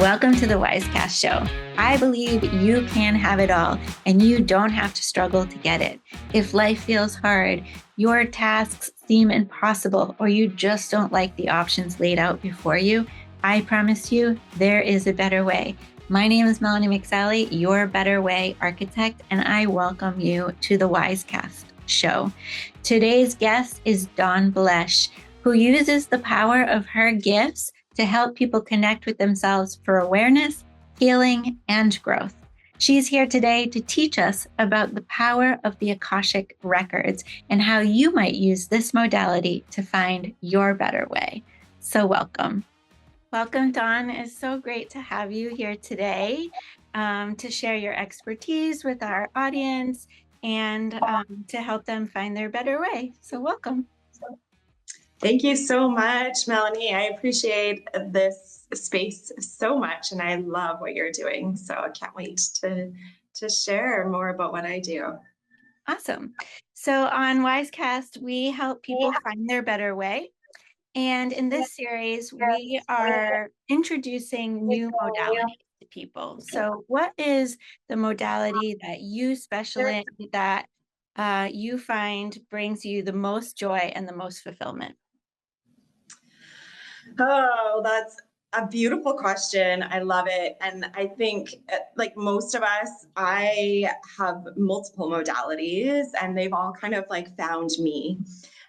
Welcome to the WyzeCast Show. I believe you can have it all and you don't have to struggle to get it. If life feels hard, your tasks seem impossible, or you just don't like the options laid out before you, I promise you there is a better way. My name is Melanie, your Better Way architect, and I welcome you to the WyzeCast Show. Today's guest is Dawn Balash, who uses the power of her gifts to help people connect with themselves for awareness, healing, and growth. She's here today to teach us about the power of the Akashic Records and how you might use this modality to find your better way. So welcome. Welcome, Dawn. It's so great to have you here today to share your expertise with our audience and to help them find their better way. So welcome. Thank you so much, Melanie. I appreciate this space so much, and I love what you're doing. So I can't wait to share more about what I do. Awesome. So on WyzeCast, we help people find their better way. And in this series, we are introducing new modalities to people. So what is the modality that you specialize in, that you find brings you the most joy and the most fulfillment? Oh, that's a beautiful question. I love it. And I think, like most of us, I have multiple modalities and they've all kind of like found me.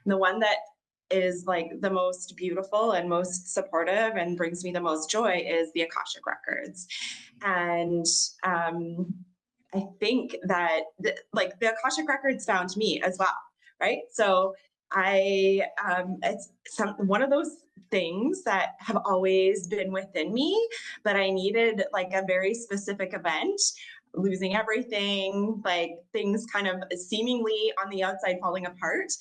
And the one that is like the most beautiful and most supportive and brings me the most joy is the Akashic Records. And I think that the Akashic Records found me as well, right? So it's one of those things that have always been within me, but I needed like a very specific event, losing everything, like things kind of seemingly on the outside falling apart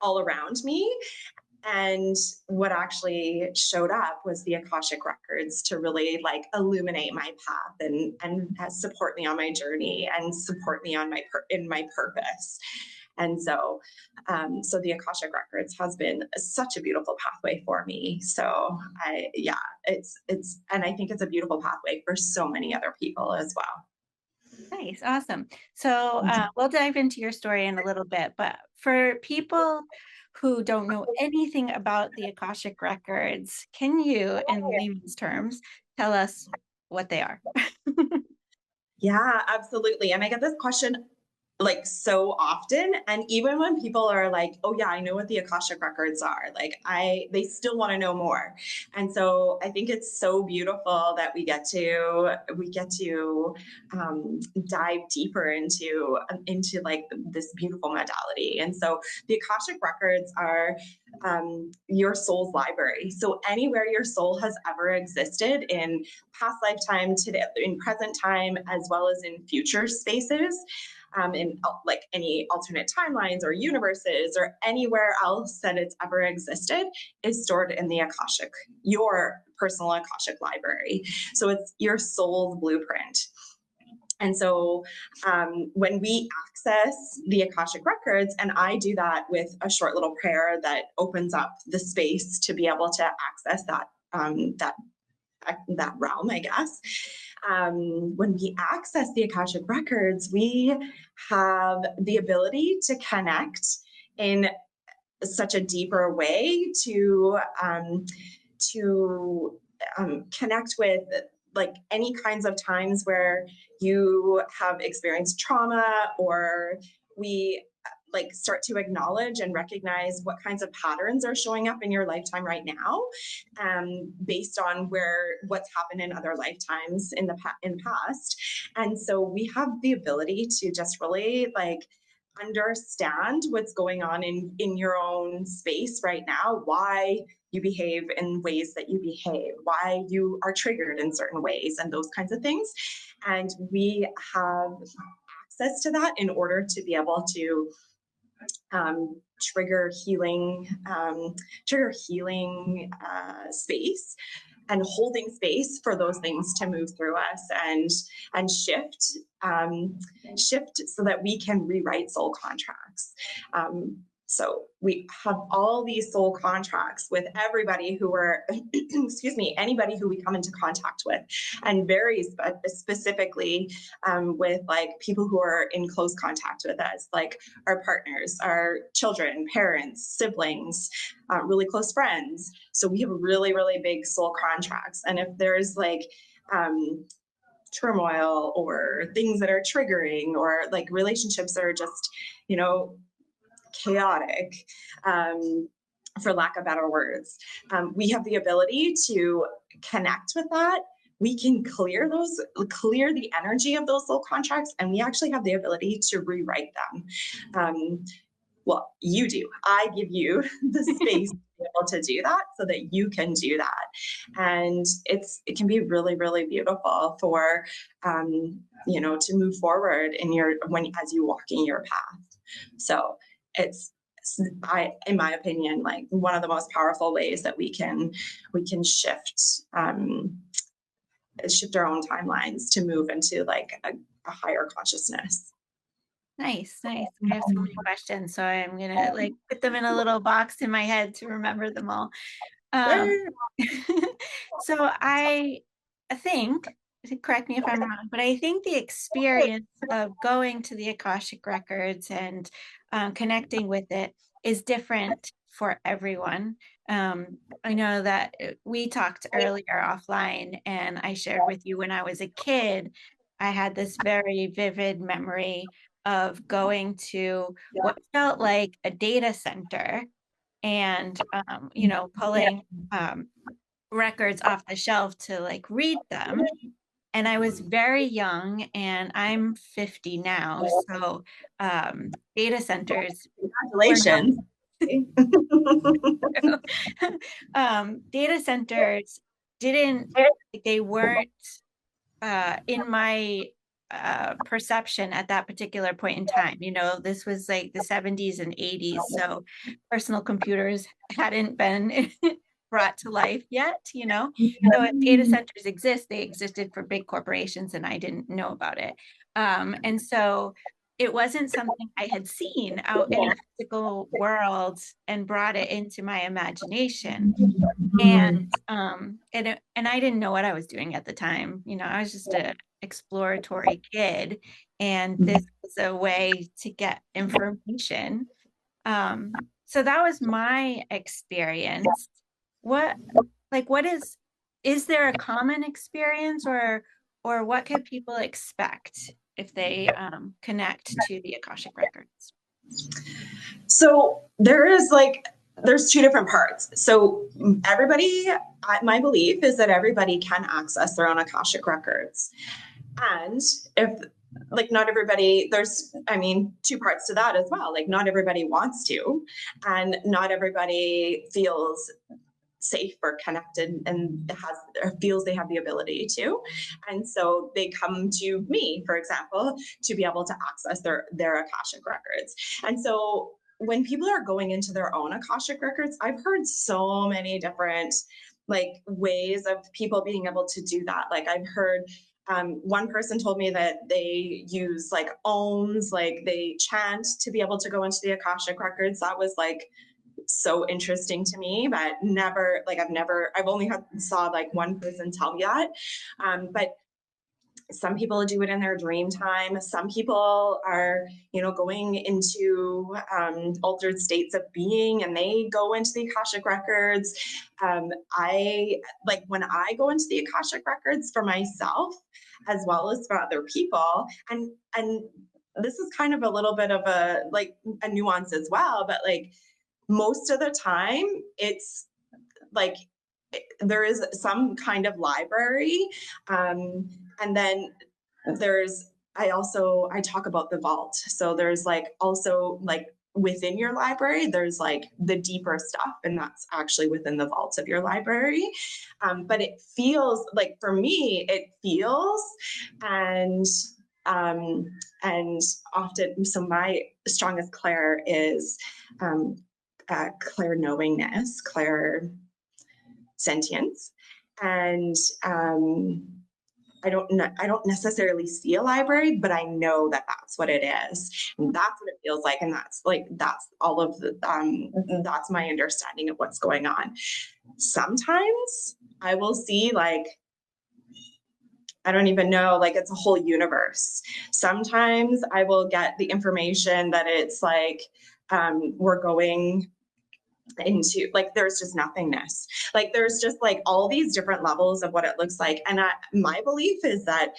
all around me. And what actually showed up was the Akashic Records to really like illuminate my path and support me on my journey and support me on in my purpose. And so the Akashic Records has been such a beautiful pathway for me. So it's and I think it's a beautiful pathway for so many other people as well. Nice. Awesome. So we'll dive into your story in a little bit, but for people who don't know anything about the Akashic Records, can you, in layman's terms, tell us what they are? Yeah, absolutely. And I get this question like so often. And even when people are like, oh yeah, I know what the Akashic Records are, like they still want to know more. And so I think it's so beautiful that we get to dive deeper into like this beautiful modality. And so the Akashic Records are your soul's library. So anywhere your soul has ever existed in past lifetime, today, in present time, as well as in future spaces, in like any alternate timelines or universes or anywhere else that it's ever existed, is stored in the Akashic, your personal Akashic library. So it's your soul's blueprint. And so when we access the Akashic Records, and I do that with a short little prayer that opens up the space to be able to access that realm, I guess. When we access the Akashic Records, we have the ability to connect in such a deeper way to connect with like any kinds of times where you have experienced trauma, or we like start to acknowledge and recognize what kinds of patterns are showing up in your lifetime right now, based on what's happened in other lifetimes in the past. And so we have the ability to just really like understand what's going on in your own space right now, why you behave in ways that you behave, why you are triggered in certain ways, and those kinds of things. And we have access to that in order to be able to trigger healing space, and holding space for those things to move through us and shift so that we can rewrite soul contracts. So we have all these soul contracts with everybody who are, excuse me, anybody who we come into contact with, and very specifically with like people who are in close contact with us, like our partners, our children, parents, siblings, really close friends. So we have really, really big soul contracts. And if there's like, turmoil or things that are triggering, or like relationships that are just, you know, chaotic, for lack of better words, we have the ability to connect with that. We can clear the energy of those soul contracts, and we actually have the ability to rewrite them. Well, you do. I give you the space to be able to do that so that you can do that. And it can be really, really beautiful for, to move forward as you walk in your path. So it's, in my opinion, like one of the most powerful ways that we can shift our own timelines to move into like a higher consciousness. Nice. I have so many questions, so I'm gonna like put them in a little box in my head to remember them all. So I think, correct me if I'm wrong, but I think the experience of going to the Akashic Records and connecting with it is different for everyone. I know that we talked earlier offline, and I shared with you when I was a kid, I had this very vivid memory of going to what felt like a data center and pulling records off the shelf to like read them. And I was very young, and I'm 50 now, so data centers were not Congratulations. data centers didn't they weren't in my perception at that particular point in time. This was like the 70s and 80s, so personal computers hadn't been brought to life yet. So if data centers exist, they existed for big corporations, and I didn't know about it. And so it wasn't something I had seen out in the physical world and brought it into my imagination. And I didn't know what I was doing at the time. I was just a exploratory kid, and this was a way to get information. So that was my experience. What is there a common experience, or what could people expect if they connect to the Akashic Records? So there's two different parts. So my belief is that everybody can access their own Akashic records. And if like not everybody, there's, two parts to that as well. Like not everybody wants to, and not everybody feels safe or connected and feels they have the ability to. And so they come to me, for example, to be able to access their Akashic records. And so when people are going into their own Akashic records, I've heard so many different like ways of people being able to do that. Like I've heard one person told me that they use like ohms, like they chant to be able to go into the Akashic records. That was like so interesting to me, but I've only saw like one person tell me that. But some people do it in their dream time. Some people are, going into altered states of being, and they go into the Akashic records. I like when I go into the Akashic records for myself, as well as for other people, and this is kind of a little bit of a nuance as well, but like most of the time it's like there is some kind of library, and then I talk about the vault. So there's like also like within your library, there's like the deeper stuff, and that's actually within the vaults of your library. But it feels like, for me, it feels, and often, so my strongest clair is clair knowingness, clair sentience, and I don't necessarily see a library, but I know that that's what it is. And that's what it feels like. And that's all of the, that's my understanding of what's going on. Sometimes I will see like, I don't even know, like it's a whole universe. Sometimes I will get the information that it's like, we're going into like there's just nothingness, like there's just like all these different levels of what it looks like. And my belief is that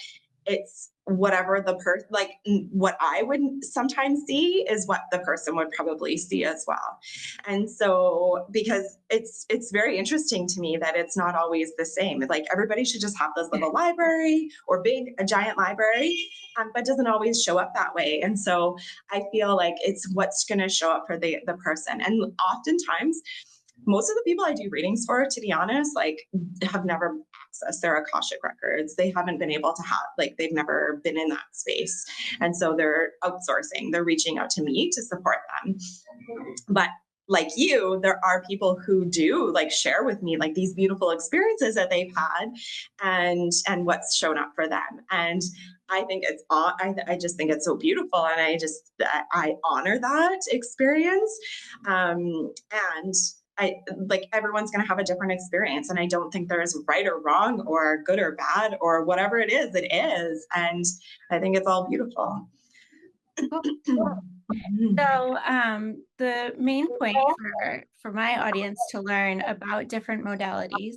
it's whatever the person, like what I would sometimes see is what the person would probably see as well. And so because it's very interesting to me that it's not always the same. Like everybody should just have this little library or a giant library, but doesn't always show up that way. And so I feel like it's what's going to show up for the person. And oftentimes most of the people I do readings for, to be honest, like have never accessed their Akashic records. They haven't been able to have, like, they've never been in that space. And so they're outsourcing, they're reaching out to me to support them. But like you, there are people who do like share with me like these beautiful experiences that they've had and what's shown up for them. And I think it's I just think it's so beautiful, and I honor that experience. And I like everyone's going to have a different experience, and I don't think there's right or wrong or good or bad or whatever it is. And I think it's all beautiful. So the main point for my audience to learn about different modalities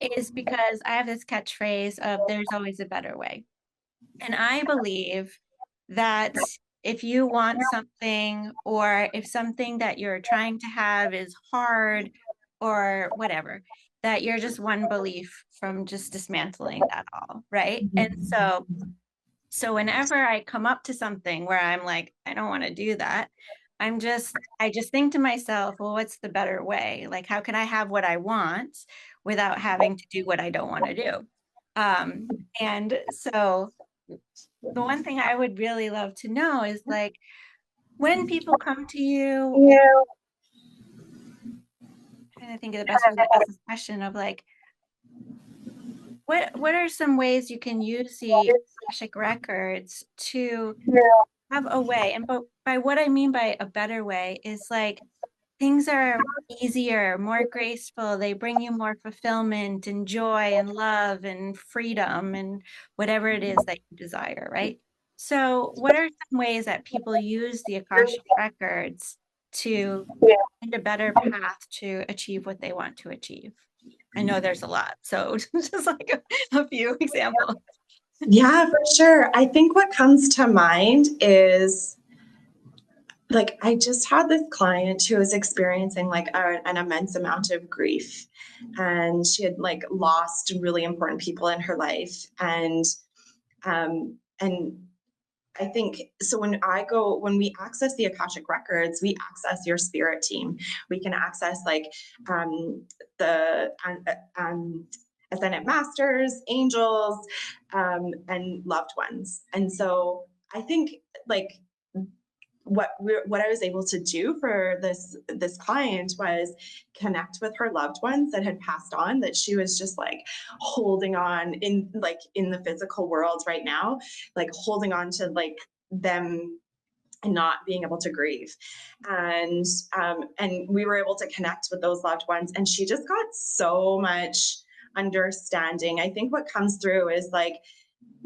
is because I have this catchphrase of there's always a better way. And I believe that if you want something, or if something that you're trying to have is hard or whatever, that you're just one belief from just dismantling that all, right? And so whenever I come up to something where I'm like, I don't want to do that, I just think to myself, well, what's the better way? Like, how can I have what I want without having to do what I don't want to do? And so the one thing I would really love to know is like, when people come to you, I'm trying to think of the best way to ask this question of like, what are some ways you can use the Akashic records to have a way? And but by what I mean by a better way is like things are easier, more graceful. They bring you more fulfillment and joy and love and freedom and whatever it is that you desire, right? So, what are some ways that people use the Akashic records to find a better path to achieve what they want to achieve? I know there's a lot, so just like a few examples. Yeah, for sure. I think what comes to mind is like I just had this client who was experiencing like an immense amount of grief, and she had like lost really important people in her life. And I think so when we access the Akashic records, we access your spirit team. We can access like the ascended masters, angels, and loved ones. And so I think like what I was able to do for this client was connect with her loved ones that had passed on, that she was just like holding on in the physical world right now, like holding on to like them and not being able to grieve. And we were able to connect with those loved ones, and she just got so much understanding. I think what comes through is like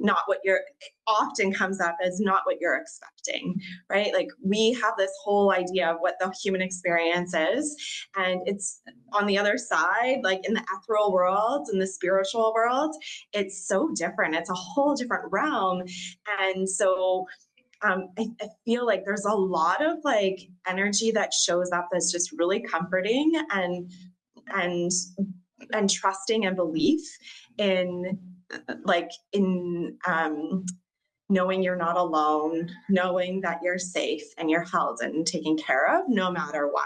not what you're often comes up as not what you're expecting, right? Like we have this whole idea of what the human experience is, and it's on the other side, like in the ethereal world and the spiritual world, it's so different. It's a whole different realm. And so I feel like there's a lot of like energy that shows up that's just really comforting and and trusting and belief in like in knowing you're not alone, knowing that you're safe and you're held and taken care of no matter what.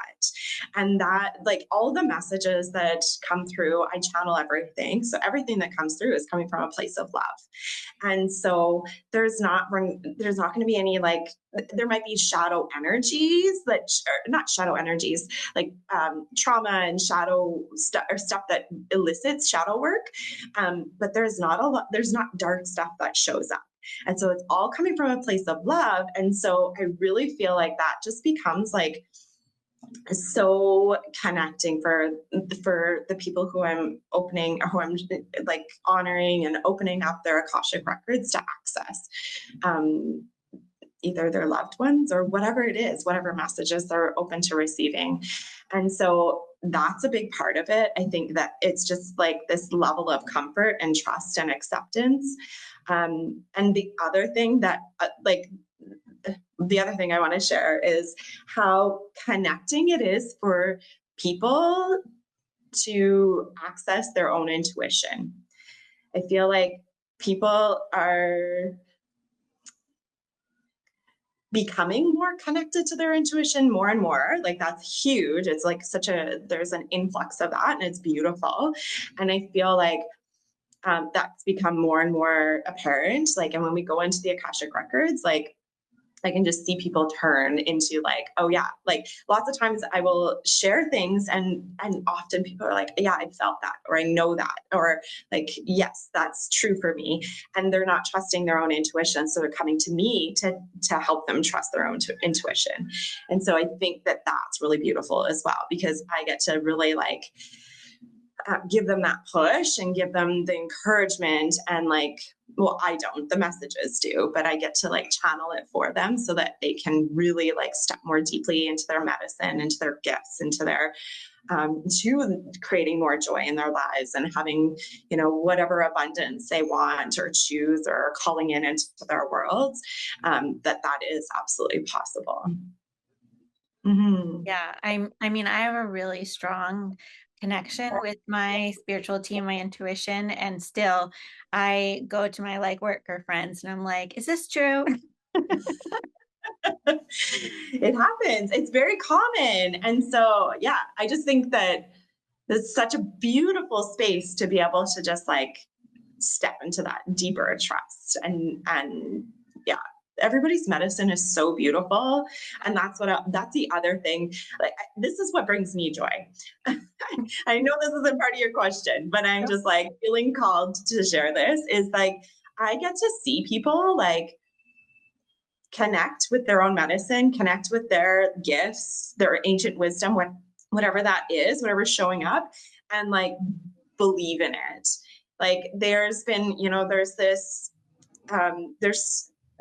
And that, like, all the messages that come through, I channel everything. So everything that comes through is coming from a place of love. And so there's not going to be any, like, there might be shadow energies that, or not shadow energies, like trauma and shadow or stuff that elicits shadow work. But there's not dark stuff that shows up. And so it's all coming from a place of love. And so I really feel like that just becomes like so connecting for the people who I'm opening, or who I'm like honoring and opening up their Akashic records to access. Either their loved ones or whatever it is, whatever messages they're open to receiving. And so that's a big part of it. I think that it's just like this level of comfort and trust and acceptance. And the other thing that, the other thing I want to share is how connecting it is for people to access their own intuition. I feel like people are becoming more connected to their intuition more and more. Like, that's huge. It's like there's an influx of that, and it's beautiful. And I feel like that's become more and more apparent. Like, and when we go into the Akashic records, like, I can just see people turn into like, oh yeah, like lots of times I will share things and often people are like, yeah, I felt that, or I know that, or like, yes, that's true for me. And they're not trusting their own intuition. So they're coming to me to help them trust their own intuition. And so I think that that's really beautiful as well, because I get to really like give them that push and give them the encouragement, and like, well, I don't, the messages do, but I get to like channel it for them so that they can really like step more deeply into their medicine, into their gifts, into their to creating more joy in their lives and having, you know, whatever abundance they want or choose, or calling in into their worlds, that is absolutely possible. Mm-hmm. Yeah, I mean, I have a really strong connection with my spiritual team, my intuition, and still I go to my like worker friends and I'm like, is this true? It happens. It's very common. And so, yeah, I just think that it's such a beautiful space to be able to just like step into that deeper trust. And yeah, everybody's medicine is so beautiful. And that's the other thing. Like, this is what brings me joy. I know this isn't part of your question, but I'm just like feeling called to share this, is like, I get to see people like connect with their own medicine, connect with their gifts, their ancient wisdom, whatever that is, whatever's showing up, and like believe in it. Like, there's been, you know, there's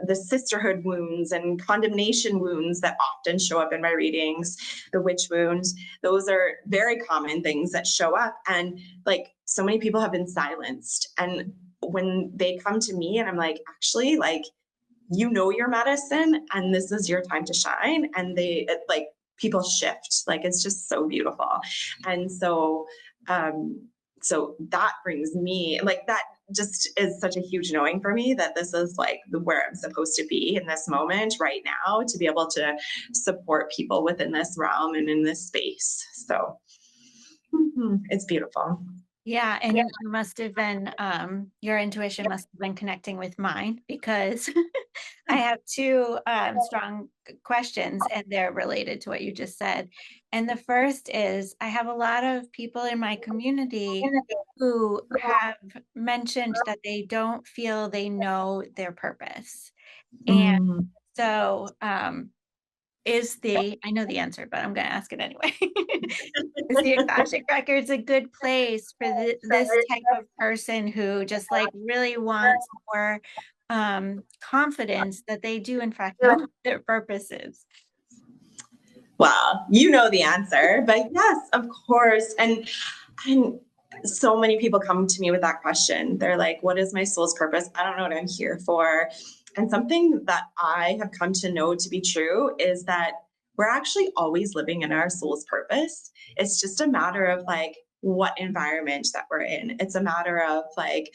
the sisterhood wounds and condemnation wounds that often show up in my readings, the witch wounds. Those are very common things that show up. And like, so many people have been silenced. And when they come to me and I'm like, actually, like, you know your medicine and this is your time to shine, and like, people shift. Like, it's just so beautiful. And so so that brings me, like, that just is such a huge knowing for me that this is like where I'm supposed to be in this moment right now, to be able to support people within this realm and in this space. So it's beautiful. Yeah, and you must have been, your intuition must have been connecting with mine, because I have two strong questions and they're related to what you just said. And the first is, I have a lot of people in my community who have mentioned that they don't feel they know their purpose. And Mm. so, I know the answer, but I'm going to ask it anyway. Is the Akashic Records a good place for this type of person who just like really wants more confidence that they do in fact know what their purpose is? Well, you know the answer, but yes, of course. And so many people come to me with that question. They're like, what is my soul's purpose? I don't know what I'm here for. And something that I have come to know to be true is that we're actually always living in our soul's purpose. It's just a matter of like what environment that we're in. It's a matter of like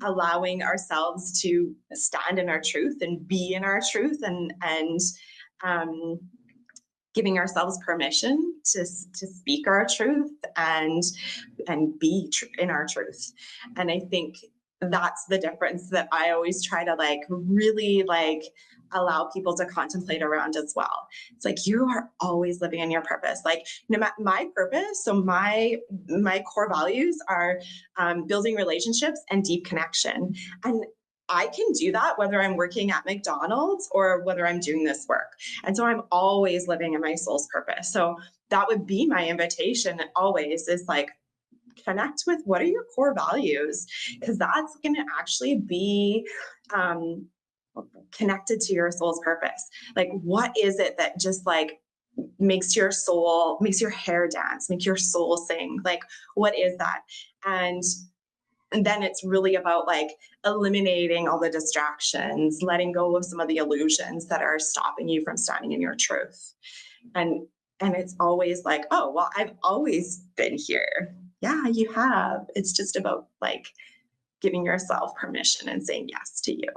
allowing ourselves to stand in our truth and be in our truth, and giving ourselves permission to speak our truth and be in our truth. And I think that's the difference that I always try to like really like allow people to contemplate around as well. It's like, you are always living in your purpose. Like, no matter my purpose, so my core values are building relationships and deep connection. And I can do that whether I'm working at McDonald's or whether I'm doing this work. And so I'm always living in my soul's purpose. So that would be my invitation always, is like, connect with what are your core values, because that's going to actually be connected to your soul's purpose. Like, what is it that just like makes your hair dance, makes your soul sing? Like, what is that? And then it's really about like eliminating all the distractions, letting go of some of the illusions that are stopping you from standing in your truth. And it's always like, oh, well, I've always been here. Yeah, you have. It's just about like giving yourself permission and saying yes to you.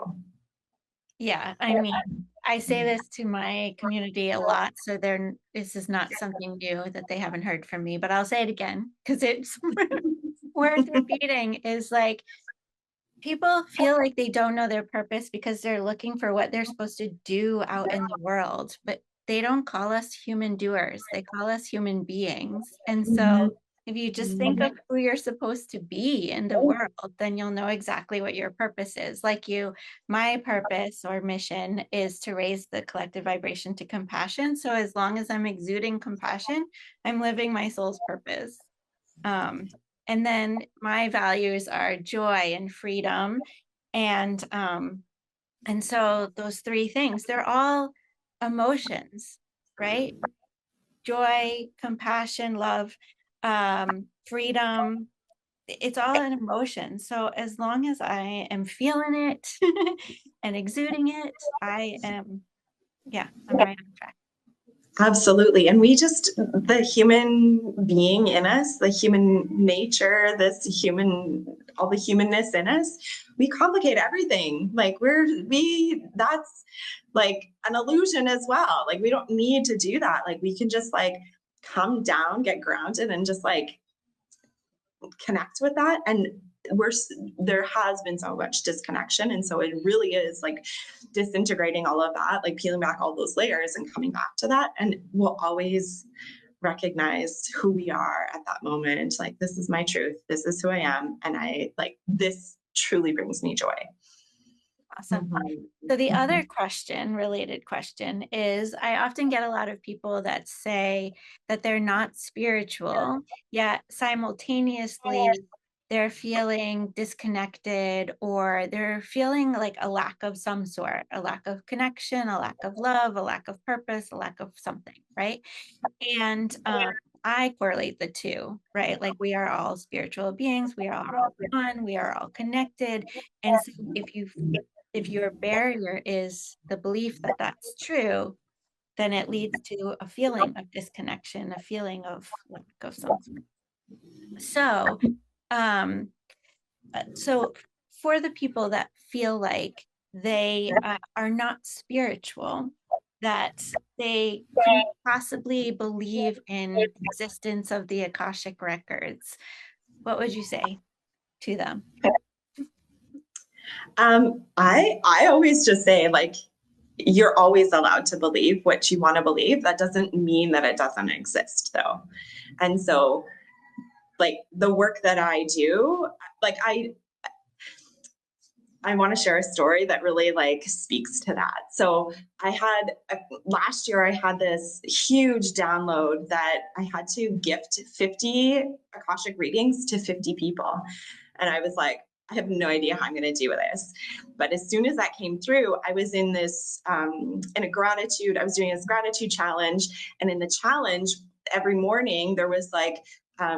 Yeah, I mean, I say this to my community a lot, so this is not something new that they haven't heard from me, but I'll say it again because it's worth repeating. Is like, people feel like they don't know their purpose because they're looking for what they're supposed to do out in the world, but they don't call us human doers. They call us human beings. And so if you just think of who you're supposed to be in the world, then you'll know exactly what your purpose is. Like my purpose or mission is to raise the collective vibration to compassion. So as long as I'm exuding compassion, I'm living my soul's purpose. And then my values are joy and freedom. And so those three things, they're all emotions, right? Joy, compassion, love, freedom. It's all an emotion. So as long as I am feeling it and exuding it, I'm right on track. Absolutely. And the human being in us, the human nature, all the humanness in us, we complicate everything. Like that's like an illusion as well. Like, we don't need to do that. Like, we can just like come down, get grounded, and just like connect with that. And there has been so much disconnection, and so it really is like disintegrating all of that, like peeling back all those layers and coming back to that. And we'll always recognize who we are at that moment. Like, this is my truth, this is who I am, and I like this truly brings me joy. Awesome. So the other related question is, I often get a lot of people that say that they're not spiritual, yet simultaneously they're feeling disconnected, or they're feeling like a lack of some sort, a lack of connection, a lack of love, a lack of purpose, a lack of something, right? And I correlate the two, right? Like, we are all spiritual beings, we are all one, we are all connected. And so if your barrier is the belief that that's true, then it leads to a feeling of disconnection, a feeling of lack of something. So, so for the people that feel like they are not spiritual, that they can possibly believe in the existence of the Akashic Records, what would you say to them? I always just say, like, you're always allowed to believe what you want to believe. That doesn't mean that it doesn't exist, though. And so, like, the work that I do, like, I want to share a story that really like speaks to that. So last year I had this huge download that I had to gift 50 Akashic readings to 50 people. And I was like, I have no idea how I'm going to do this. But as soon as that came through, I was in this, I was doing this gratitude challenge. And in the challenge, every morning there was like a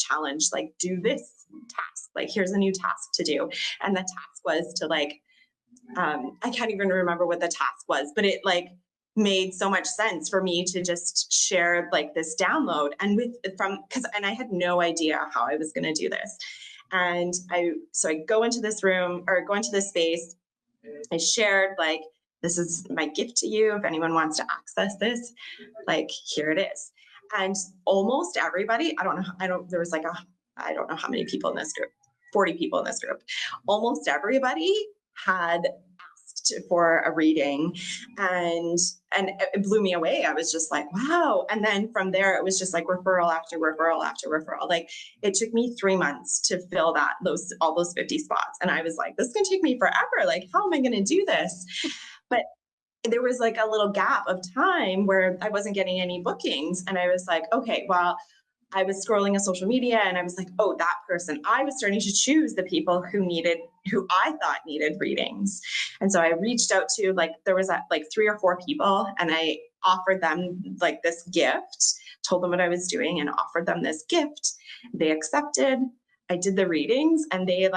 challenge, like, do this task, like, here's a new task to do. And the task was to like, I can't even remember what the task was, but it like made so much sense for me to just share like this download and I had no idea how I was going to do this. And so I go into this room or go into this space. I shared like, this is my gift to you. If anyone wants to access this, like, here it is. And almost everybody, I don't know, I don't know how many people in this group, 40 people in this group. Almost everybody had asked for a reading, and it blew me away. I was just like, wow. And then from there, it was just like referral after referral after referral. Like, it took me 3 months to fill all those 50 spots. And I was like, this is going to take me forever. Like, how am I going to do this? But there was like a little gap of time where I wasn't getting any bookings. And I was like, okay, well, I was scrolling on social media and I was like, oh, that person. I was starting to choose the people who I thought needed readings. And so I reached out to there was like 3 or 4 people, and I offered them like this gift, told them what I was doing and offered them this gift. They accepted. I did the readings, and they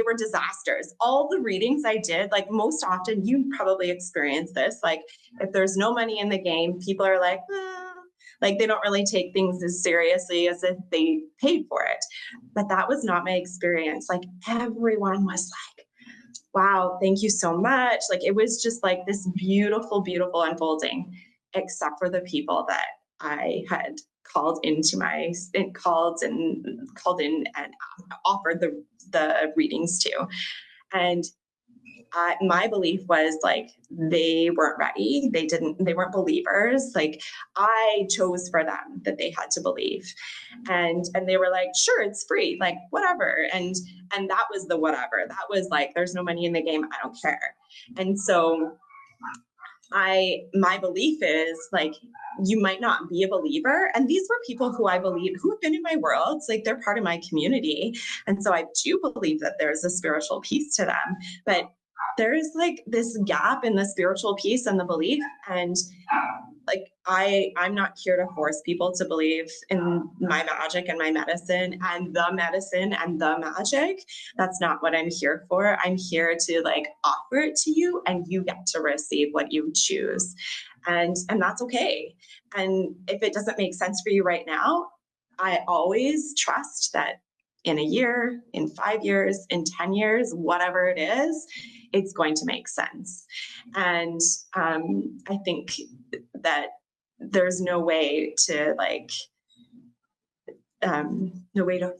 were disasters. All the readings I did, like, most often, you probably experience this, like, if there's no money in the game, people are like, like, they don't really take things as seriously as if they paid for it. But that was not my experience. Like, everyone was like, wow, thank you so much. Like, it was just like this beautiful, beautiful unfolding, except for the people that I had called in and offered the readings to. And my belief was like, they weren't ready. They weren't believers. Like, I chose for them that they had to believe. And they were like, sure, it's free, like, whatever. And that was the whatever. That was like, there's no money in the game. I don't care. And so my belief is like, you might not be a believer. And these were people who I believe who have been in my world. Like, they're part of my community. And so I do believe that there's a spiritual piece to them, but there is like this gap in the spiritual piece and the belief. And like, I'm not here to force people to believe in my magic and my medicine and the magic. That's not what I'm here for. I'm here to like offer it to you, and you get to receive what you choose. And that's okay. And if it doesn't make sense for you right now, I always trust that in a year, in 5 years, in 10 years, whatever it is, it's going to make sense. And I think that there's no way to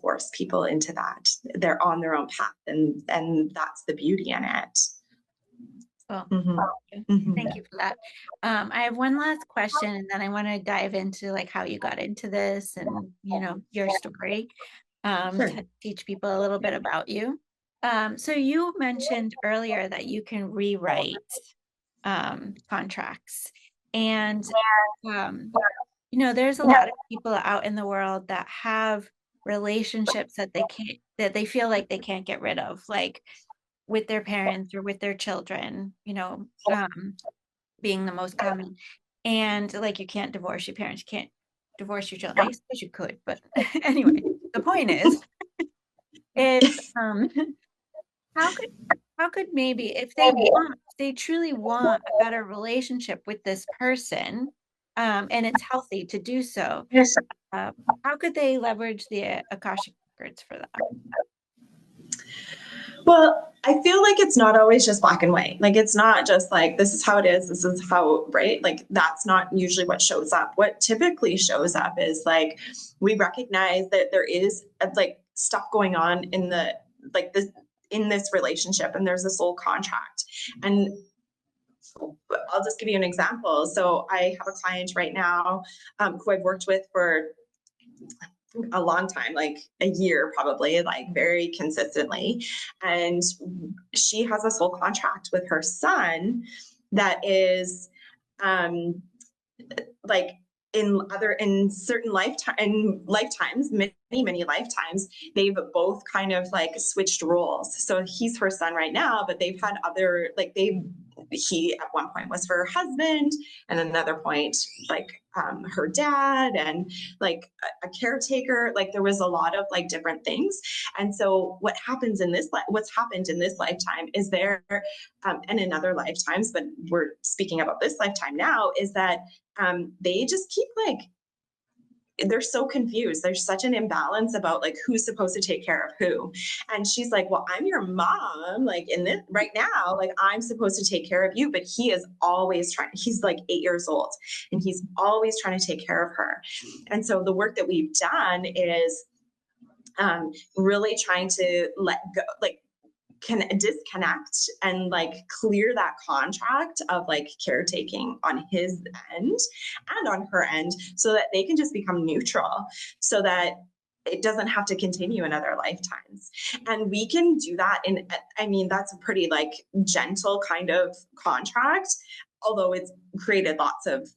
force people into that. They're on their own path, and that's the beauty in it. Well, thank you for that. I have one last question, and then I want to dive into like how you got into this and, your story, to teach people a little bit about you. So you mentioned earlier that you can rewrite contracts, and there's a lot of people out in the world that have relationships that they feel like they can't get rid of, like with their parents or with their children, being the most common. And like, you can't divorce your parents, you can't divorce your children. I suppose you could, but anyway, the point is how could maybe, if they truly want a better relationship with this person, and it's healthy to do so, how could they leverage the Akashic Records for that? Well, I feel like it's not always just black and white. Like, it's not just like, this is how it is, this is how, right? Like, that's not usually what shows up. What typically shows up is like, we recognize that there is like stuff going on in this relationship, and there's a soul contract. And I'll just give you an example. So I have a client right now who I've worked with for a long time, like a year, probably, like very consistently. And she has a soul contract with her son that is like in certain lifetimes, many lifetimes, they've both kind of like switched roles. So he's her son right now, but they've had other, like, they've he at one point was for her husband, and another point like her dad, and like a caretaker. Like there was a lot of like different things. And so what's happened in this lifetime is there, and in other lifetimes, but we're speaking about this lifetime now, is that they just keep like, they're so confused. There's such an imbalance about like who's supposed to take care of who. And she's like, well, I'm your mom, like in this right now, like I'm supposed to take care of you. But he is always trying, he's like 8 years old and he's always trying to take care of her. And so the work that we've done is really trying to let go, like can disconnect and like clear that contract of like caretaking on his end and on her end, so that they can just become neutral, so that it doesn't have to continue in other lifetimes. And we can do that I mean, that's a pretty like gentle kind of contract, although it's created lots of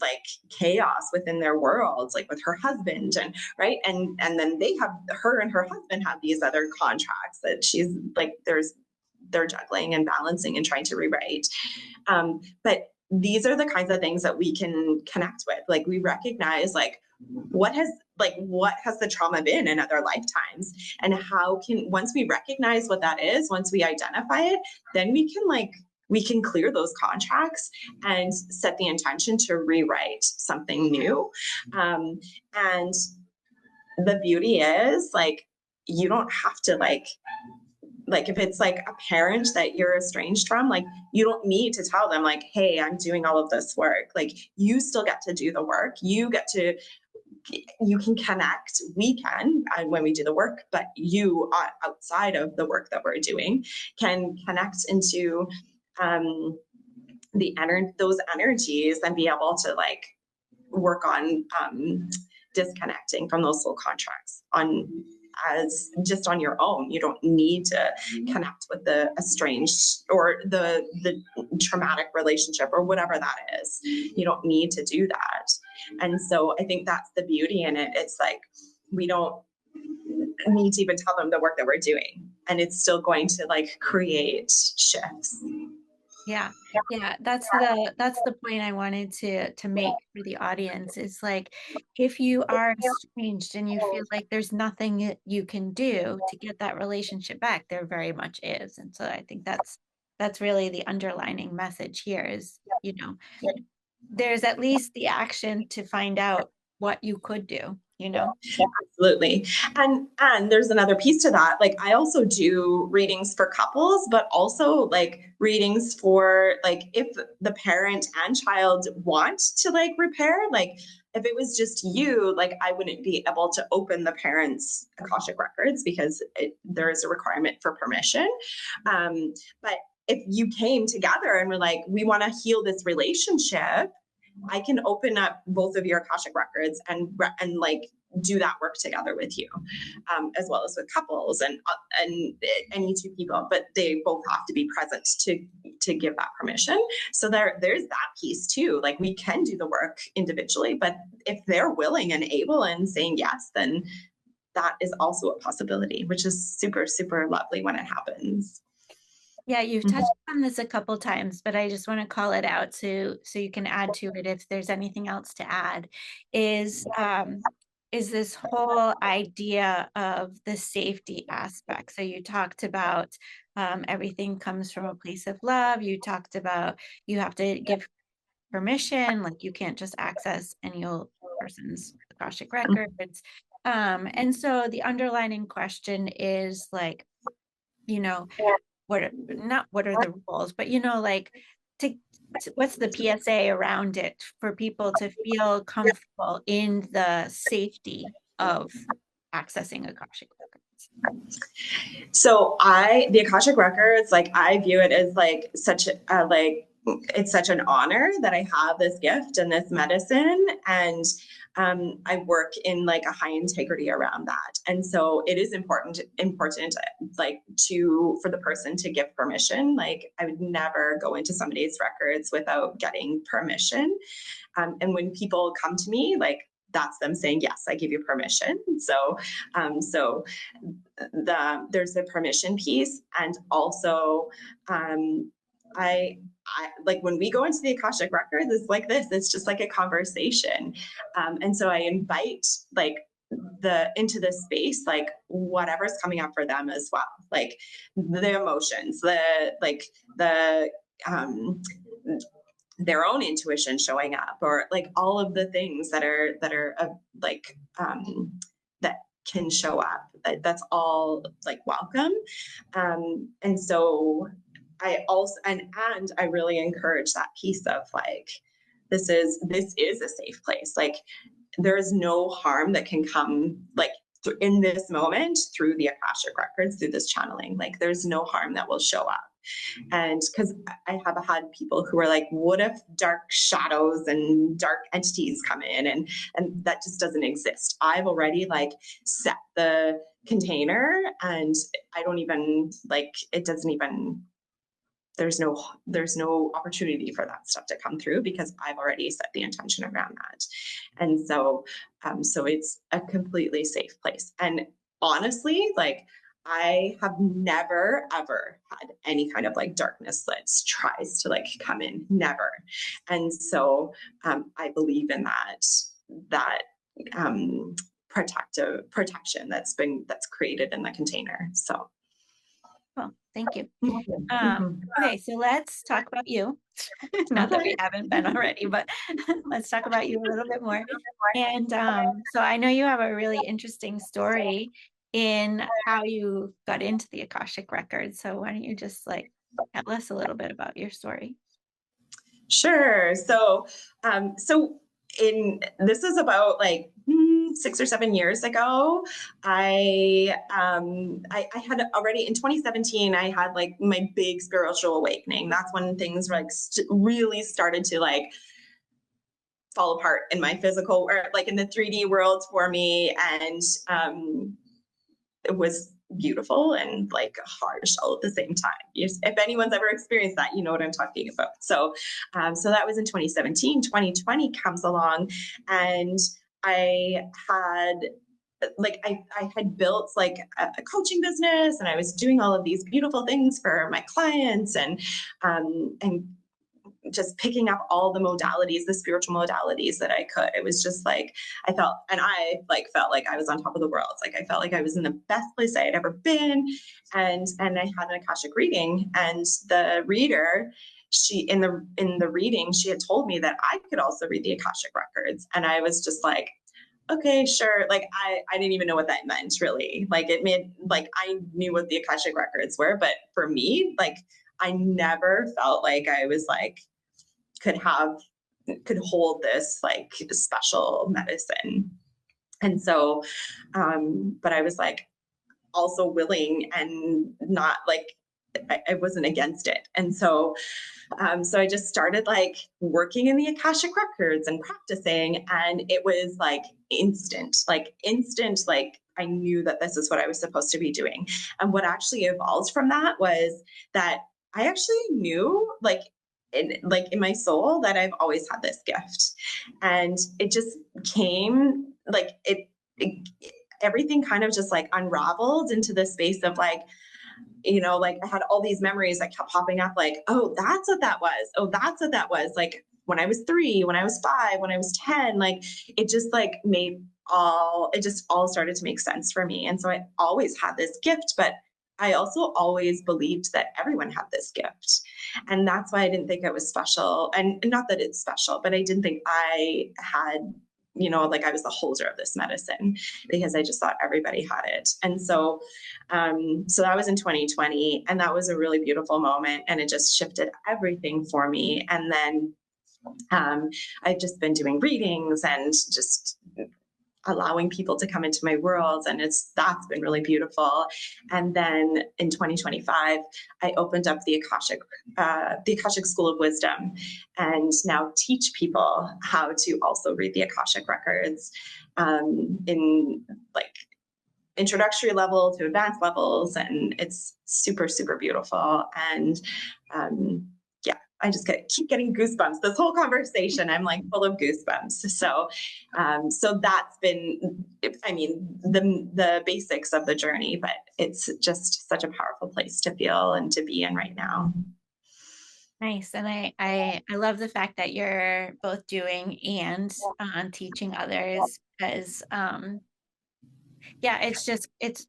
like chaos within their worlds, like with her husband, and right, and then they have, her and her husband have these other contracts that she's like, they're juggling and balancing and trying to rewrite. But these are the kinds of things that we can connect with. Like we recognize like what has the trauma been in other lifetimes, and how can, once we recognize what that is, once we identify it, then we can clear those contracts and set the intention to rewrite something new. And the beauty is like, you don't have to like if it's like a parent that you're estranged from, like you don't need to tell them like, hey, I'm doing all of this work. Like you still get to do the work. You can connect, we can, when we do the work, but you outside of the work that we're doing can connect into those energies and be able to like work on disconnecting from those soul contracts as just on your own. You don't need to connect with the estranged or the traumatic relationship or whatever that is. You don't need to do that. And so I think that's the beauty in it. It's like, we don't need to even tell them the work that we're doing, and it's still going to like create shifts. Yeah. That's the point I wanted to make for the audience. Is like, if you are estranged and you feel like there's nothing you can do to get that relationship back, there very much is. And so I think that's really the underlining message here is, there's at least the action to find out what you could do. Absolutely. And there's another piece to that. Like I also do readings for couples, but also like readings for like if the parent and child want to like repair, like if it was just you, like I wouldn't be able to open the parents' Akashic records because there is a requirement for permission. But if you came together and were like, we want to heal this relationship, I can open up both of your Akashic records and like do that work together with you, as well as with couples and any two people, but they both have to be present to give that permission. So there's that piece too. Like we can do the work individually, but if they're willing and able and saying yes, then that is also a possibility, which is super, super lovely when it happens. Yeah, you've touched on this a couple times, but I just want to call it out so you can add to it if there's anything else to add. Is this whole idea of the safety aspect? So you talked about everything comes from a place of love. You talked about you have to give permission, like you can't just access any old person's Akashic records. And so the underlining question is like, what are the rules, but like to what's the PSA around it for people to feel comfortable in the safety of accessing Akashic records? So the Akashic records, like I view it as like such a it's such an honor that I have this gift and this medicine, and I work in like a high integrity around that. And so it is important like for the person to give permission. Like I would never go into somebody's records without getting permission. And when people come to me, like that's them saying, yes, I give you permission. So there's the permission piece, and also I like when we go into the Akashic Records, it's like this, it's just like a conversation. And so I invite like into this space, like whatever's coming up for them as well, like the emotions, um, their own intuition showing up, or like all of the things that are that can show up. That's all like welcome. And so I also, and I really encourage that piece of like, this is a safe place. Like there is no harm that can come like in this moment through the Akashic Records, through this channeling. Like there's no harm that will show up. And because I have had people who are like, what if dark shadows and dark entities come in, and that just doesn't exist. I've already like set the container, and I don't even like, it doesn't even, there's no opportunity for that stuff to come through because I've already set the intention around that. And so so it's a completely safe place. And honestly, like I have never ever had any kind of like darkness that tries to like come in, never. And so I believe in that protection that's created in the container. So Well, thank you. Okay, so let's talk about you. Not that we haven't been already, but let's talk about you a little bit more. And so I know you have a really interesting story in how you got into the Akashic Records. So why don't you just like tell us a little bit about your story? Sure. So, this is about like 6 or 7 years ago. I had already in 2017. I had like my big spiritual awakening. That's when things like really started to like fall apart in my physical, or like in the 3D world for me, and it was beautiful and like harsh all at the same time. If anyone's ever experienced that, you know what I'm talking about. So, so that was in 2017. 2020 comes along, and I had I had built like a coaching business, and I was doing all of these beautiful things for my clients, and just picking up all the modalities, the spiritual modalities that I could. It was just like, I felt like I was on top of the world. Like I felt like I was in the best place I had ever been. And I had an Akashic reading, and the reader, she, in the reading, she had told me that I could also read the Akashic Records. And I was just like, okay, sure. Like I didn't even know what that meant really. Like it made, like I knew what the Akashic Records were, but for me, like I never felt like I was like, could hold this like special medicine. And so, but I was like also willing and not like, I wasn't against it. And so, so I just started like working in the Akashic Records and practicing, and it was like instant, like I knew that this is what I was supposed to be doing. And what actually evolved from that was that I actually knew in my soul that I've always had this gift, and it just came like everything kind of just like unraveled into the space of like, like I had all these memories that kept popping up, like, oh, that's what that was. Oh, that's what that was. Like when I was 3, when I was 5, when I was 10, like it just like it just all started to make sense for me. And so I always had this gift, but I also always believed that everyone had this gift. And that's why I didn't think it was special. And not that it's special, but I didn't think I had, like I was the holder of this medicine, because I just thought everybody had it. And so, so that was in 2020, and that was a really beautiful moment, and it just shifted everything for me. And then I've just been doing readings and just allowing people to come into my world, and that's been really beautiful. And then in 2025, I opened up the Akashic School of Wisdom, and now teach people how to also read the Akashic Records in like introductory level to advanced levels, and it's super, super beautiful. And yeah, I just keep getting goosebumps. This whole conversation, I'm like full of goosebumps. So, so that's been, I mean, the basics of the journey, but it's just such a powerful place to feel and to be in right now. Nice. And I love the fact that you're both doing and teaching others because yeah, it's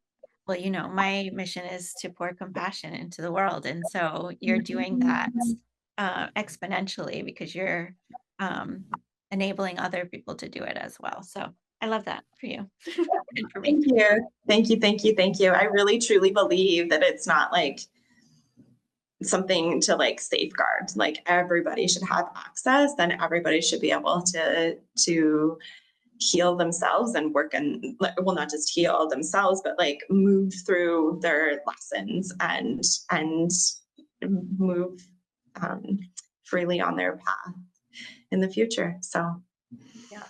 well, my mission is to pour compassion into the world. And so you're doing that exponentially because you're um enabling other people to do it as well. So I love that for you and for me. Thank you. Thank you. Thank you. Thank you. I really truly believe that it's not like something to like safeguard. Like everybody should have access and everybody should be able to heal themselves and work and well not just heal themselves but like move through their lessons and move um, freely on their path in the future. So Yeah.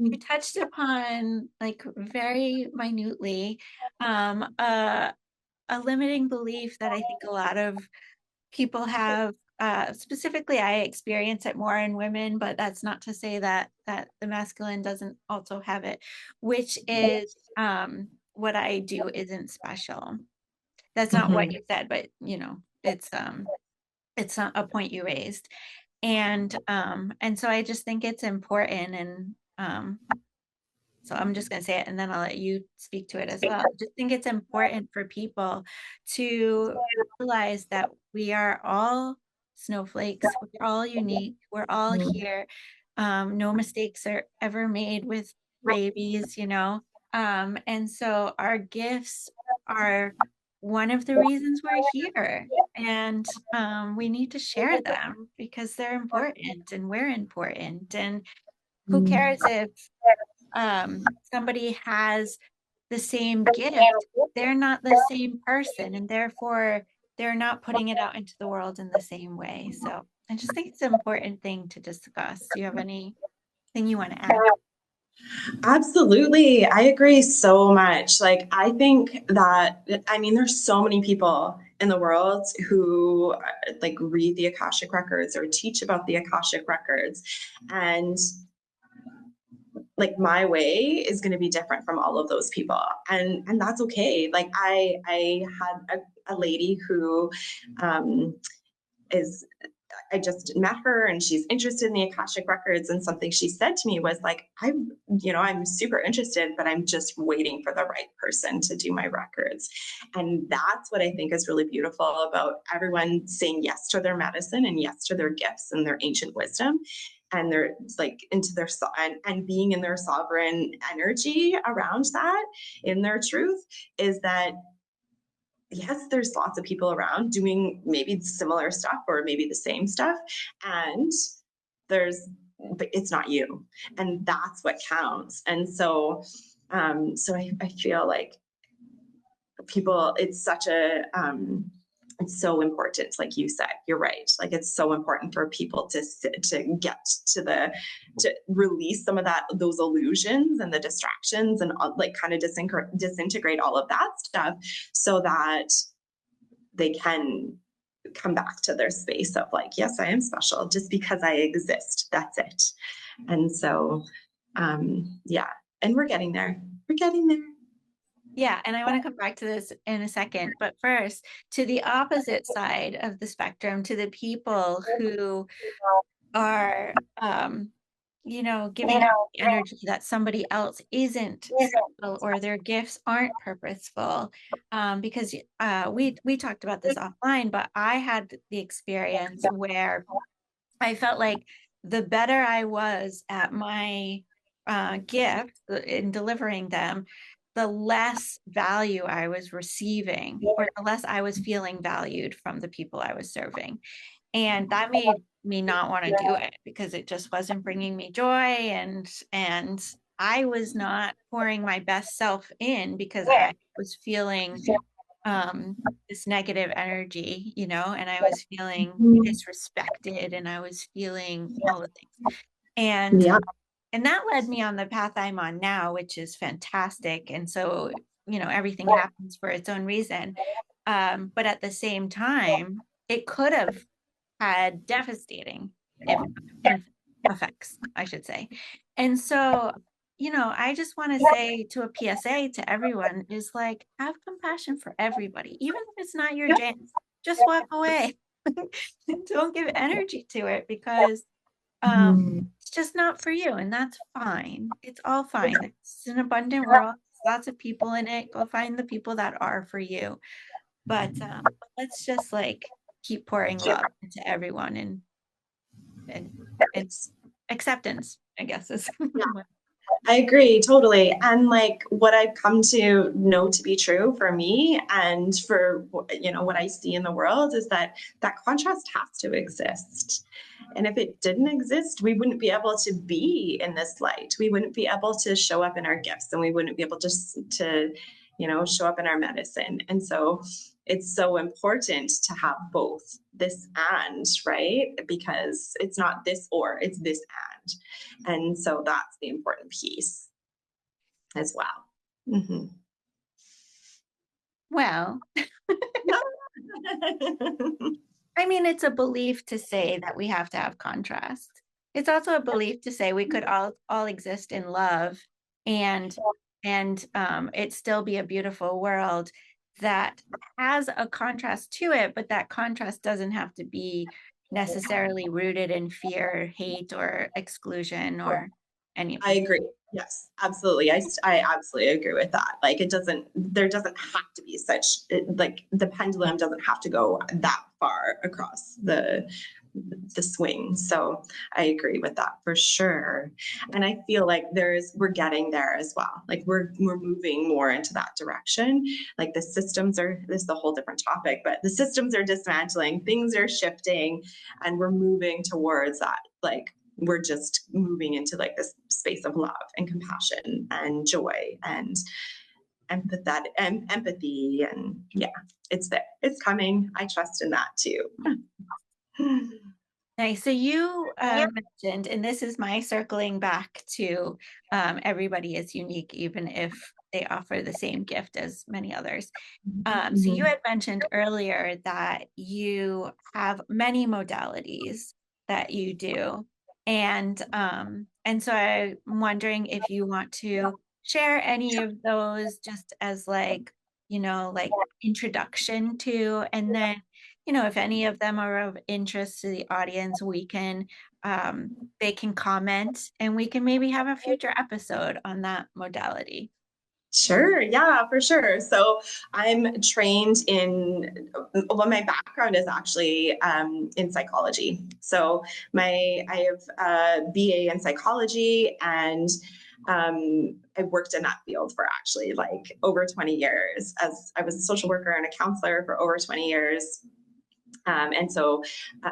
You touched upon like very minutely um a limiting belief that I think a lot of people have. Specifically, I experience it more in women, but that's not to say that the masculine doesn't also have it, which is what I do isn't special. That's not what mhm. you said, but it's not a point you raised. And so I just think it's important, and so I'm just going to say it and then I'll let you speak to it as well. I just think it's important for people to realize that we are all snowflakes. We're all unique. We're all here. No mistakes are ever made with babies. And so our gifts are one of the reasons we're here. And we need to share them because they're important and we're important. And who cares if somebody has the same gift, they're not the same person, and therefore they're not putting it out into the world in the same way. So I just think it's an important thing to discuss. Do you have anything you want to add? Absolutely. I agree so much. Like, I think that, I mean, there's so many people in the world who like read the Akashic Records or teach about the Akashic Records. And like my way is going to be different from all of those people. And that's okay. Like I had a lady who is I just met her and she's interested in the Akashic Records. And something she said to me was like, I'm super interested, but I'm just waiting for the right person to do my records. And that's what I think is really beautiful about everyone saying yes to their medicine and yes to their gifts and their ancient wisdom. And they're like into their and being in their sovereign energy around that in their truth is that yes, there's lots of people around doing maybe similar stuff or maybe the same stuff. And but it's not you. And that's what counts. And so I feel like people, it's so important. Like you said, you're right. Like it's so important for people to get to release some of those illusions and the distractions and like kind of disintegrate all of that stuff so that they can come back to their space of like, yes, I am special just because I exist. That's it. And so, yeah, and we're getting there. We're getting there. Yeah, and I want to come back to this in a second, but first, to the opposite side of the spectrum, to the people who are giving out the energy that somebody else isn't special or their gifts aren't purposeful. Because we talked about this offline, but I had the experience where I felt like the better I was at my gift in delivering them, the less value I was receiving, or the less I was feeling valued from the people I was serving. And that made me not want to do it because it just wasn't bringing me joy, and I was not pouring my best self in because I was feeling this negative energy, and I was feeling disrespected and I was feeling all the things. And Yeah. and that led me on the path I'm on now, which is fantastic. And so, everything happens for its own reason. But at the same time, it could have had devastating if, effects, I should say. And so, I just want to say to a PSA to everyone is like, have compassion for everybody, even if it's not your jam, just walk away. don't give energy to it because Mhm. it's just not for you, and that's fine. It's all fine. It's an abundant world. There's lots of people in it. Go find the people that are for you. But let's just like keep pouring love into everyone and and acceptance, I guess is I agree totally. And like what I've come to know to be true for me and for, you know, what I see in the world is that that contrast has to exist. And if it didn't exist, we wouldn't be able to be in this light. We wouldn't be able to show up in our gifts, and we wouldn't be able to, you know, show up in our medicine. And so it's so important to have both this and, right? Because it's not this or, it's this and. And so that's the important piece as well. Mm-hmm. well, I mean, it's a belief to say that we have to have contrast. It's also a belief to say we could all exist in love and it still be a beautiful world that has a contrast to it, but that contrast doesn't have to be necessarily rooted in fear, hate, or exclusion or any of I the. agree. Yes, absolutely. I absolutely agree with that. Like there doesn't have to be such, like the pendulum doesn't have to go that far across the swing. So I agree with that for sure. And I feel like we're getting there as well. Like we're moving more into that direction. Like this is a whole different topic, but the systems are dismantling, things are shifting, and we're moving towards that. Like we're just moving into like this space of love and compassion and joy and empathy. And yeah, it's there. It's coming. I trust in that too. Nice. So you mentioned, and this is my circling back to everybody is unique, even if they offer the same gift as many others. So you had mentioned earlier that you have many modalities that you do, and so I'm wondering if you want to share any of those just as like, like introduction to, and then, if any of them are of interest to the audience, they can comment and we can maybe have a future episode on that modality. Sure. Yeah, for sure. So I'm trained well, my background is actually in psychology. So I have a BA in psychology, and I worked in that field for actually like over 20 years. As I was a social worker and a counselor for over 20 years. And so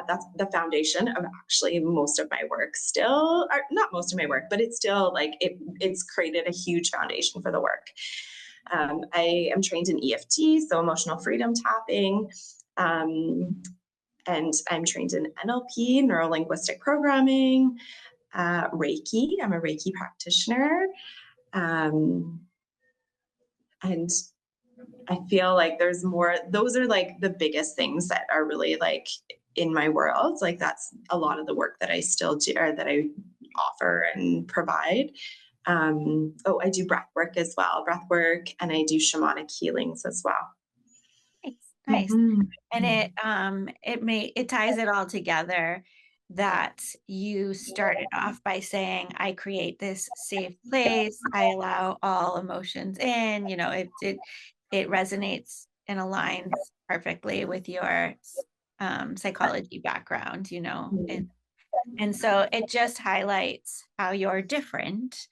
that's the foundation of actually most of my work still, or not most of my work, but it's still like it's created a huge foundation for the work. I am trained in EFT, so emotional freedom tapping. And I'm trained in NLP, neuro linguistic programming, Reiki. I'm a Reiki practitioner. And I feel like there's more, those are like the biggest things that are really like in my world. Like that's a lot of the work that I still do, or that I offer and provide. I do breath work as well, and I do shamanic healings as well. Nice, nice. And it ties it all together that you started off by saying, I create this safe place, I allow all emotions in, it resonates and aligns perfectly with your psychology background, and so it just highlights how you're different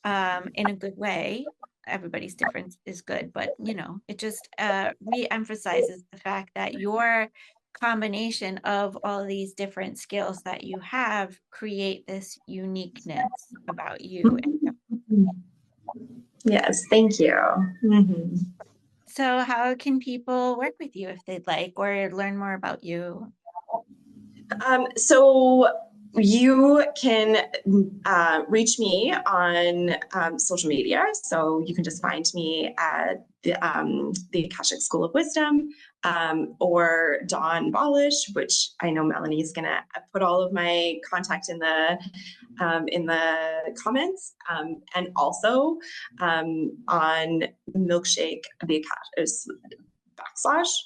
in a good way. Everybody's difference is good, but it just re-emphasizes the fact that your combination of all these different skills that you have create this uniqueness about you. Yes, thank you. Mm-hmm. So how can people work with you if they'd like, or learn more about you? So you can reach me on social media. So you can just find me at the Akashic School of Wisdom, or Dawn Balash, which I know Melanie is going to put all of my contact in the comments, and also on Milkshake the Akashic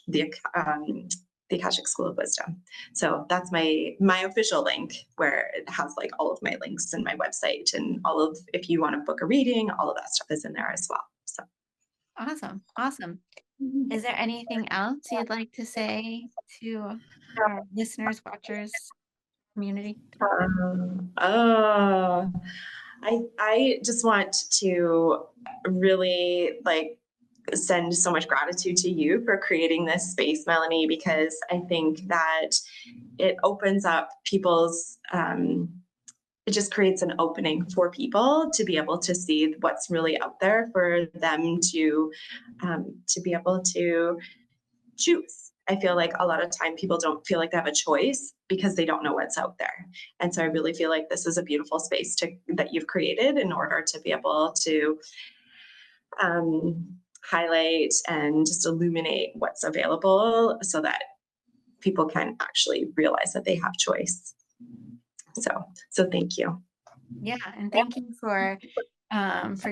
/ the the Akashic School of Wisdom. So that's my official link, where it has like all of my links and my website and all of, if you want to book a reading, all of that stuff is in there as well. So Awesome. Is there anything else you'd like to say to our listeners, watchers, community? Oh, I just want to really like send so much gratitude to you for creating this space, Melanie, because I think that it opens up people's it just creates an opening for people to be able to see what's really out there for them to be able to choose. I feel like a lot of time people don't feel like they have a choice because they don't know what's out there. And so I really feel like this is a beautiful space that you've created in order to be able to highlight and just illuminate what's available so that people can actually realize that they have choice. So thank you. Yeah, and thank you for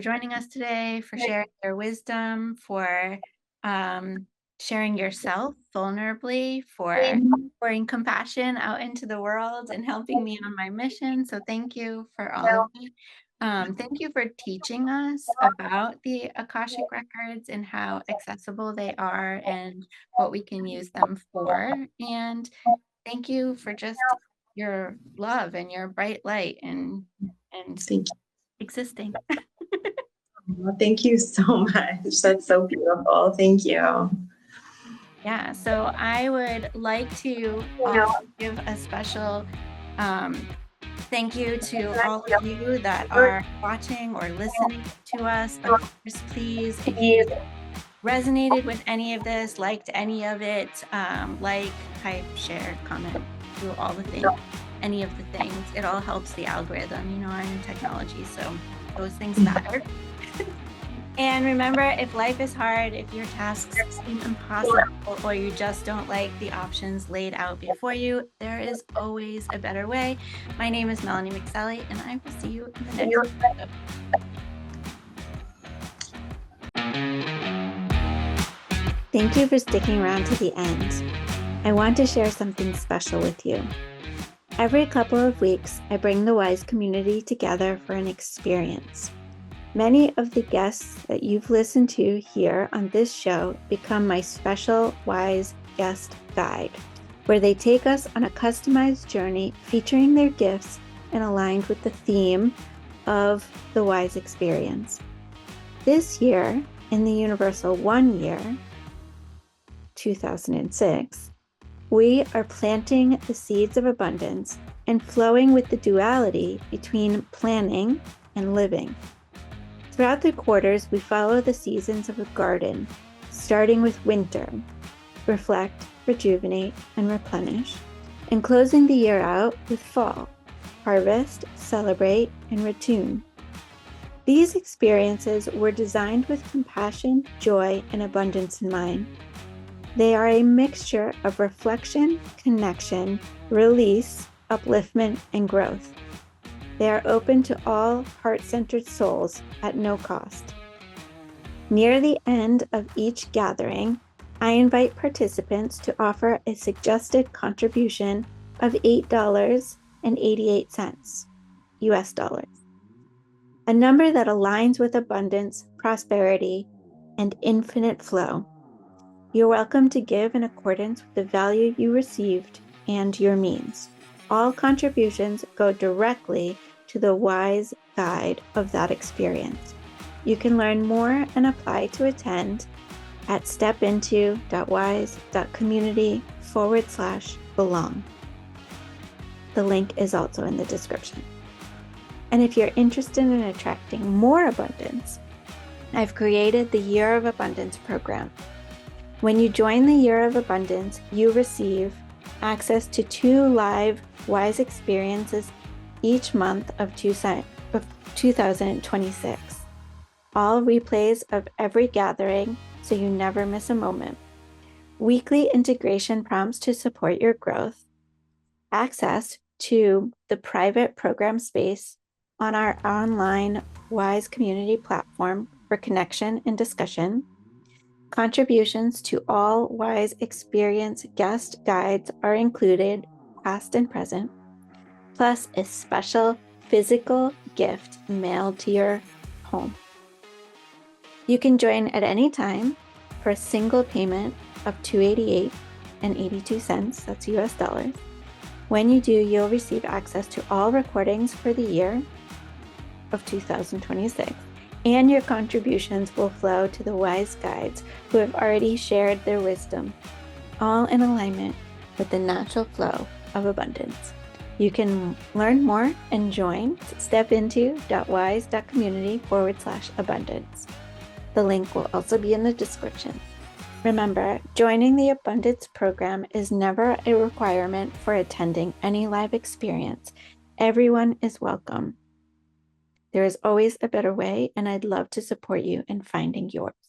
joining us today, for sharing your wisdom, for sharing yourself vulnerably, for pouring compassion out into the world and helping me on my mission. So thank you for all of it. Thank you for teaching us about the Akashic Records and how accessible they are and what we can use them for. And thank you for just your love and your bright light and Thank you. existing. Well, thank you so much. That's so beautiful. Thank you. Yeah, so I would like to also give a special thank you to all of you that are watching or listening to us. Of course, please, if you resonated with any of this, liked any of it, like, type, share, comment, do all the things, any of the things. It all helps the algorithm. You know, I'm in technology, so those things matter. And remember, if life is hard, if your tasks seem impossible, or you just don't like the options laid out before you, there is always a better way. My name is Melanie McSally, and I will see you in the next episode. Thank you for sticking around to the end. I want to share something special with you. Every couple of weeks, I bring the Wise community together for an experience. Many of the guests that you've listened to here on this show become my special Wise Guest Guide, where they take us on a customized journey featuring their gifts and aligned with the theme of the Wise experience. This year, in the Universal 1 year, 2006, we are planting the seeds of abundance and flowing with the duality between planning and living. Throughout the quarters, we follow the seasons of a garden, starting with winter, reflect, rejuvenate, and replenish, and closing the year out with fall, harvest, celebrate, and retune. These experiences were designed with compassion, joy, and abundance in mind. They are a mixture of reflection, connection, release, upliftment, and growth. They are open to all heart-centered souls at no cost. Near the end of each gathering, I invite participants to offer a suggested contribution of $8.88 US dollars, a number that aligns with abundance, prosperity, and infinite flow. You're welcome to give in accordance with the value you received and your means. All contributions go directly to the Wise guide of that experience. You can learn more and apply to attend at stepinto.wise.community/belong. The link is also in the description. And if you're interested in attracting more abundance, I've created the Year of Abundance program. When you join the Year of Abundance, you receive access to 2 live Wise experiences each month of 2026. All replays of every gathering, so you never miss a moment. Weekly integration prompts to support your growth. Access to the private program space on our online Wise community platform for connection and discussion. Contributions to all Wise Experience guest guides are included, past and present, plus a special physical gift mailed to your home. You can join at any time for a single payment of $288.82, that's US dollars. When you do, you'll receive access to all recordings for the year of 2026, and your contributions will flow to the Wise Guides who have already shared their wisdom, all in alignment with the natural flow of abundance. You can learn more and join stepinto.wise.community/abundance. The link will also be in the description. Remember, joining the Abundance Program is never a requirement for attending any live experience. Everyone is welcome. There is always a better way, and I'd love to support you in finding yours.